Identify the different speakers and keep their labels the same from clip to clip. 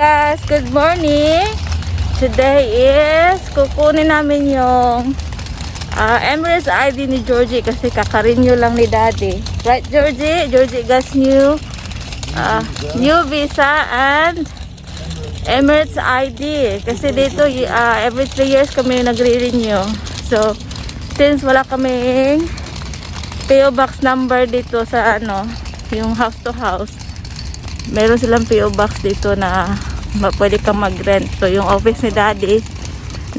Speaker 1: Guys, good morning. Today is kukunin namin yung Emirates ID ni Georgie kasi kakarenew lang ni Daddy. Right, Georgie? Georgie got new visa and Emirates ID. Kasi dito every 3 years kami nagre-renew. So, since wala kaming PO box number dito sa yung house to house, meron silang PO box dito na pwede kang mag-rent. So yung office ni Daddy,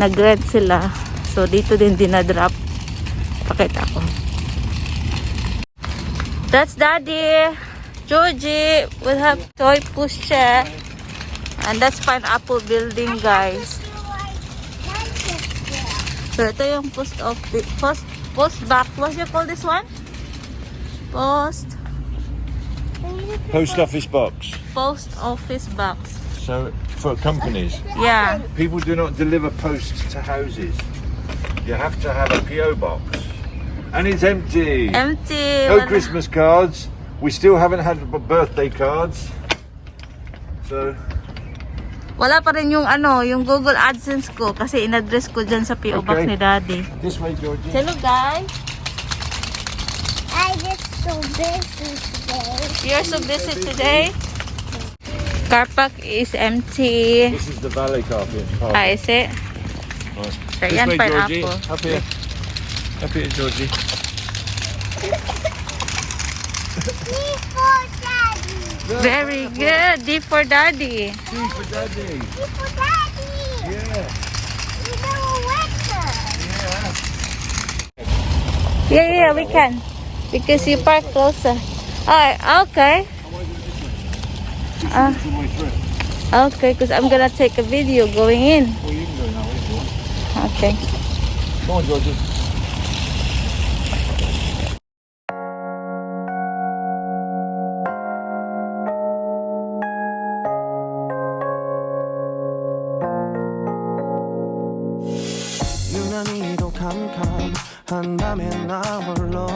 Speaker 1: nag-rent sila. So dito din dinadrop. Pakita ko. That's Daddy. Georgie will have toy pushchair. And that's Pineapple Building, guys. So ito yung post office, post box. What do you call this one? Post
Speaker 2: office box.
Speaker 1: Post office box.
Speaker 2: So for companies,
Speaker 1: Yeah.
Speaker 2: people do not deliver posts to houses. You have to have a PO box, and it's empty.
Speaker 1: Empty.
Speaker 2: No Christmas cards. We still haven't had birthday cards. So
Speaker 1: Wala pa rin yung yung Google AdSense ko kasi in-address ko dyan sa PO box ni Daddy.
Speaker 2: this way, Georgie.
Speaker 1: Hello, guys.
Speaker 3: I just so busy today.
Speaker 1: You're so busy today. Car park is empty.
Speaker 2: This is the valet carpet.
Speaker 1: Is it?
Speaker 2: Nice.
Speaker 1: So,
Speaker 2: This
Speaker 1: yan,
Speaker 2: way, Georgie.
Speaker 1: pineapple.
Speaker 2: Up here. Up here, Georgie.
Speaker 3: Me for daddy.
Speaker 1: Very good. D for Daddy.
Speaker 2: D for Daddy.
Speaker 3: Me for daddy.
Speaker 2: Yeah.
Speaker 3: You know winter.
Speaker 1: Yeah, we can. Because you park closer. Oh, okay.
Speaker 2: It's on my trip.
Speaker 1: Okay, because I'm gonna take a video going in.
Speaker 2: Well, you can go now if you want.
Speaker 1: Okay.
Speaker 2: Come on, Georgie.
Speaker 4: 유난히도 캄캄한 밤에 나 홀로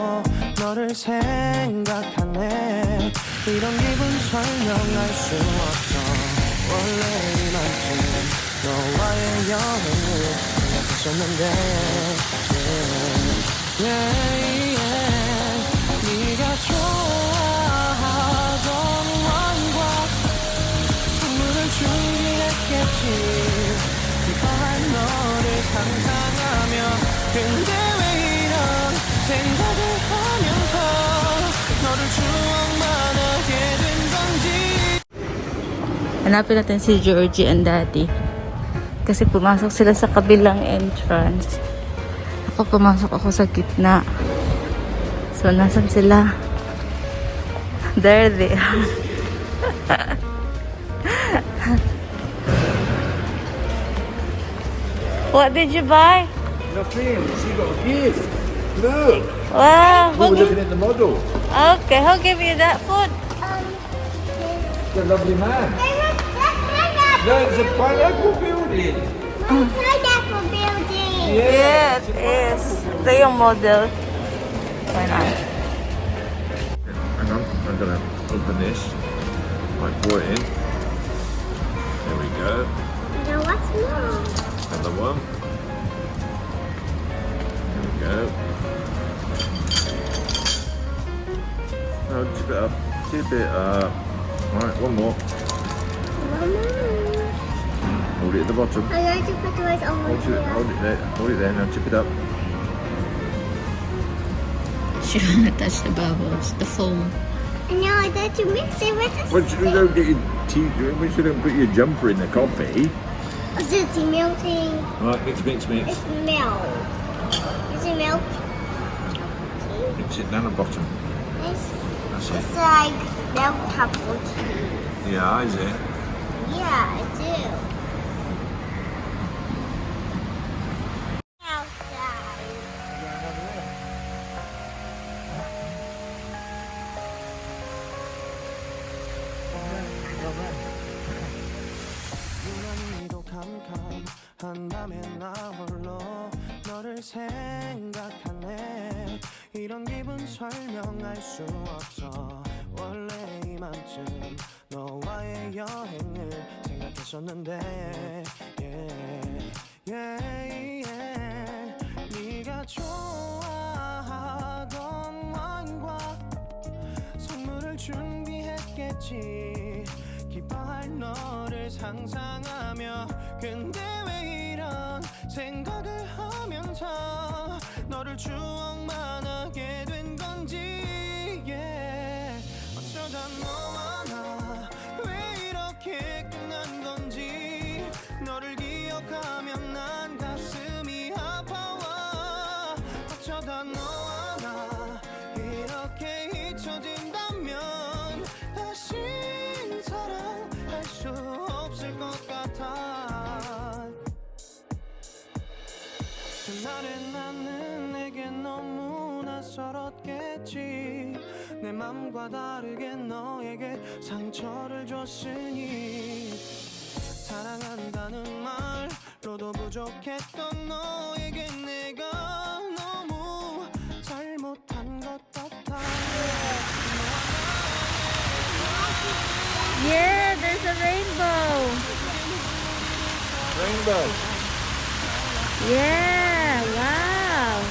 Speaker 4: 너를 생각하네. 이런 기분 설명할 수 없어. 원래 이만큼 너와의 여행을 생각했었는데 네가 좋아하던 왕과 선물을 준비했겠지. 기뻐한 너를 상상하며 근데 왜 이런 생각을 하면서 너를 추억만 하게 된 건지.
Speaker 1: Hanapin natin si Georgie and Daddy. Kasi pumasok sila sa kabilang entrance. Ako pumasok ako sa gitna. So, nasan sila? There they are. What did you buy?
Speaker 2: Nothing. She got a gift. Look.
Speaker 1: Wow.
Speaker 2: We were looking at the model.
Speaker 1: Okay, who gave you that food?
Speaker 2: The lovely man. No, it's a pineapple building.
Speaker 3: Pineapple building.
Speaker 1: Yeah, it is. Ito yung model. Why not?
Speaker 2: Hang on, I'm gonna open this. Might pour it in. There we go.
Speaker 3: Now what's more?
Speaker 2: Another one. There we go. Oh, tip it up. Tip it up. Alright, one more. Hold it at the bottom.
Speaker 3: I'm going to put yours over
Speaker 2: Hold
Speaker 3: here.
Speaker 2: it, hold it there. Hold it there. Now tip it up.
Speaker 1: She don't want to touch the bubbles, the foam.
Speaker 3: And now I got to mix it with the
Speaker 2: Well, you don't get your tea. We shouldn't put your jumper in the coffee.
Speaker 3: Is it melting?
Speaker 2: Right, mix, mix, mix.
Speaker 3: It's milk. Is it milk?
Speaker 2: Mix it down the bottom.
Speaker 3: It's,
Speaker 2: That's it.
Speaker 3: it's like milk apple tea.
Speaker 2: Yeah, is it?
Speaker 3: Yeah, I do. Outside.
Speaker 4: 유난히도 캄캄한 밤에 나 홀로 너를 생각하네. 이런 기분 설명할 수 없어. 원래 이만큼 너와의 여행을 생각 생각했었는데 네가 좋아하던 와인과 선물을 준비했겠지 기뻐할 너를 상상하며 근데 왜 이런 생각을 하면서 너를 추억만 하게 된 건지 어쩌다 너와 나 왜 이렇게 끝난 건지 너를 기억하면 난 가슴이 아파와 어쩌다 너와 나 이렇게 잊혀진다면 다시 사랑할 수 없을 것 같아 그날의 나는 내게 너무 낯설었겠지 내 맘과 다르게 너에게 상처를 줬으니 사랑한다는 말로도 부족했던 너에게 내가 너무 잘못한 것 같아
Speaker 1: Yeah, there's a rainbow.
Speaker 2: Rainbow.
Speaker 1: Yeah, wow.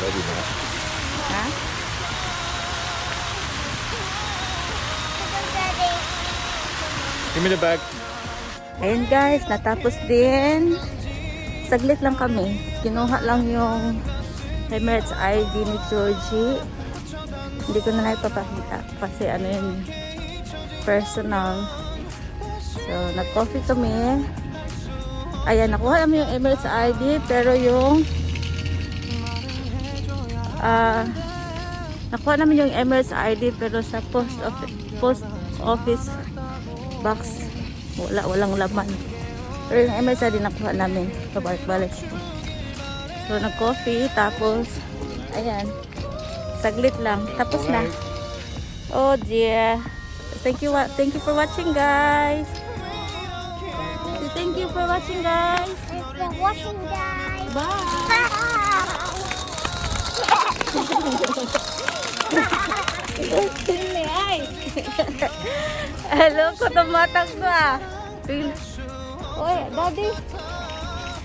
Speaker 2: Ready now.
Speaker 1: Ha?
Speaker 2: Give me the bag.
Speaker 1: Ayun guys, natapos din. Saglit lang kami. Kinuha lang yung Emirates ID ni Georgie. Hindi ko na ipapakita kasi ano yun, personal. So, nag-coffee kami. Ayan, nakuha namin yung Emirates ID pero yung nakuha namin yung Emirates ID pero sa post office box walang laman. Pero yung Emirates ID nakuha namin kabalik-balik. So, nag-coffee tapos ayan, saglit lang. Tapos na. Oh dear. Thank you for watching guys. Thank you for watching guys.
Speaker 3: Thanks for watching, guys.
Speaker 1: Bye. Hello, kutumatang ko ah. Oy, daddy.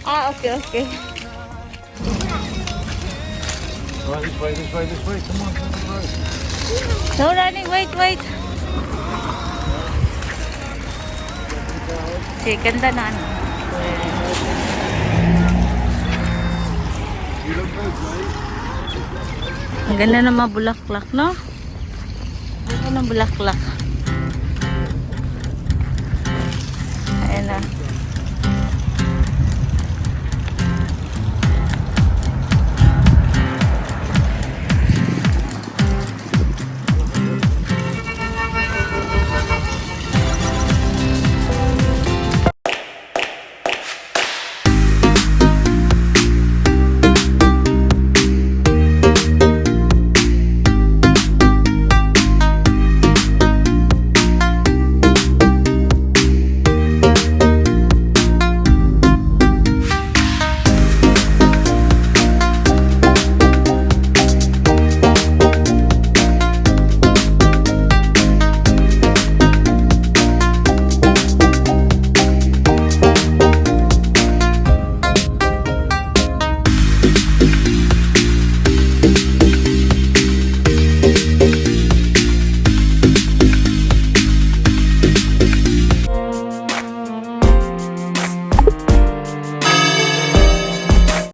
Speaker 1: Ah, okay.
Speaker 2: This way. Come on.
Speaker 1: No running, wait. Okay, ganda na ano.
Speaker 2: You look good, mate.
Speaker 1: Ang ganda ng mga bulaklak, no? Ang ganda ng bulaklak.